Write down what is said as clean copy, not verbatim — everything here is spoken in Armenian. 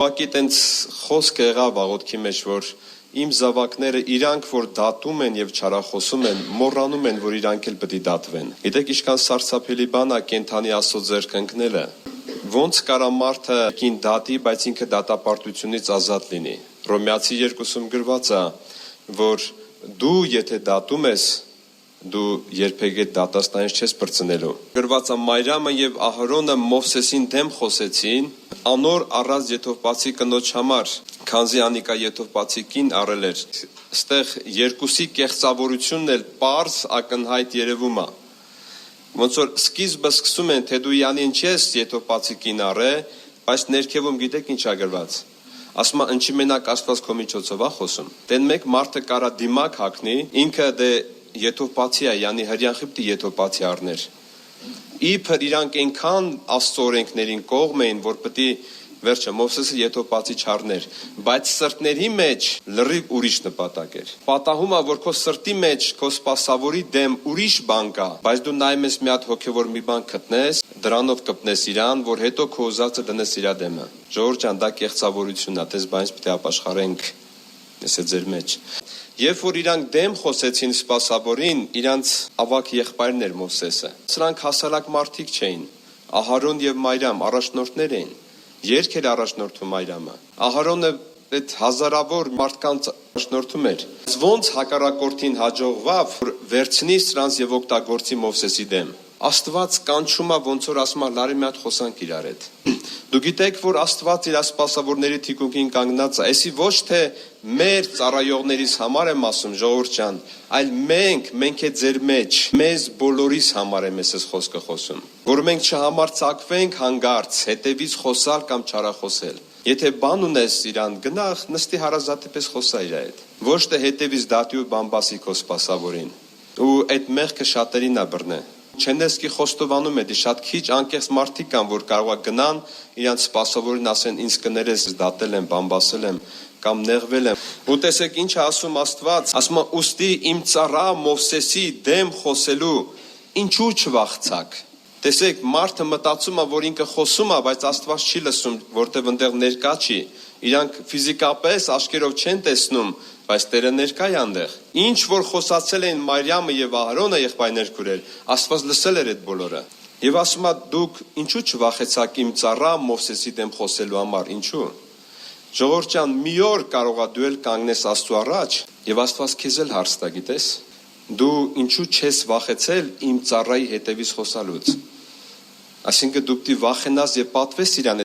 Ուղղակի տենց խոսք եղավ աղոթքի մեջ, որ իմ զավակները իրանք, որ դատում են եւ չարախոսում են, մոռանում են, որ իրանք էլ պետք է դատվեն։ Գիտեք, ինչքան սարսափելի բան է կենթանի Աստծո ձեռք ընկնելը։ Ոնց կարա մարդը կին դատի, բայց ինքը դատապարտությունից ազատ լինի։ Հռոմեացի 2-ում գրված է, որ դու եթե դատում ես, դու երբեք այդ դատաստանից չես բրցնելու։ Գրված է Մարիամը եւ Ահարոնը Մովսեսին դեմ խոսեցին, անոր առած Եթովպացի կնոջ համար, քանզի անիկա Եթովպացի կին առել էր։ Այստեղ երկուսի կեղծավորությունն էլ պարզ ակնհայտ երևում է։ Ոնց որ սկիզբը սկսում են, թե դու յանին չես Եթովպացի կին առե, բայց ներքևում գիտեք ինչ է գրված։ Ասում է ընչի մենակ Աստված քո միջոցով է խոսում։ Դեն մեկ մարդը կարա դիմակ հագնի, ինքը դե Եթովպացի է, յանի հրյան խիպտի Եթովպացի առներ։ Իբր իրանք այնքան Աստծո օրենքներին կողմ էին, որ պետք է վերջը Մովսեսը Եթովպացի չառներ, բայց սրտների մեջ լրիվ ուրիշ նպատակ էր։ Պատահում է, որ քո սրտի մեջ քո սպասավորի դեմ ուրիշ բան կա, բայց դու նայում ես մի հատ հոգևոր մի բան գտնես, դրանով կպնես իրան, որ հետո քո ուզածը դնես իր դեմը։ Ժողովուրդ ջան, դա կեղծավորությունն է, դες բանից պետք է ապաշխարենք։ Ես է ձեր մեջ։ Երբ որ իրանք դեմ խոսեցին սպասավորին, իրանց ավակ եղբայրն էր Մովսեսը։ Սրանք հասարակ մարդիկ չէին։ Ահարոն եւ Մարիամ առաջնորդներ էին։ Երբ էր առաջնորդում Մարիամը։ Ահարոնը այդ հազարավոր մարդկանց առաջնորդում էր։ Ոնց հակառակորդին հաջողվավ որ վերցնի սրանց եւ օգտագործի Մովսեսի դեմ։ Աստված կանչում է ոնց որ ասում է լարի մի հատ խոսանք իրար հետ։ Դու գիտեք, որ Աստված իր սպասավորների թիկունքին կանգնած է, այսի ոչ թե մեր ծառայողներիս համար եմ ասում, ժողովուրդ ջան, այլ մենք է ձեր մեջ, մեզ բոլորիս համար եմ ես խոսքը խոսում, որ մենք չհամարձակվենք հանգարց, հետևից խոսալ կամ չարախոսել։ Եթե բան ունես իրան, գնա նստի հարազատի պես խոսա իր հետ, ոչ թե հետևից դատի ու բամբասի քո սպասավորին։ Ու այդ մեղքը շատերին է բռնե։ Չենեսկի խոստովանում է, դի շատ քիչ անկեղծ մարդիկ կան, որ կարող է գնան իրանց սպասավորին ասեն ինձ կներես դատել եմ, բամբասել եմ կամ նեղվել եմ։ Ու տեսեք ինչ է ասում Աստված, ասում է ուստի իմ ծառա Մովսեսի դեմ խոսելու ինչու չվախցաք։ Տեսեք մարդը մտածում է, որ ինքը խոսում է, բայց Աստված չի լսում, որտեղ այնտեղ ներկա չի։ Իրանք ֆիզիկապես աշկերով չեն տեսնում, բայց Տերը ներկա է այնտեղ։ Ինչ որ խոսացել են Մարիամը եւ Ահարոնը եղբայրներ քուրեր, Աստված լսել էր այդ բոլորը։ Եվ ասում է դուք ինչու չվախեցաք իմ ծառա Մովսեսի դեմ խոսելու համար, ինչու։ Ժողովուրդ ջան, մի օր կարողա դու էլ կանգնես Աստծո առաջ եւ Աստված քեզ էլ հարց տա, գիտես։ Դու ինչու չես վախեցել իմ ծառայի հետևից խոսալուց։ Այսինքն դու պիտի վախենաս եւ պատվես իրան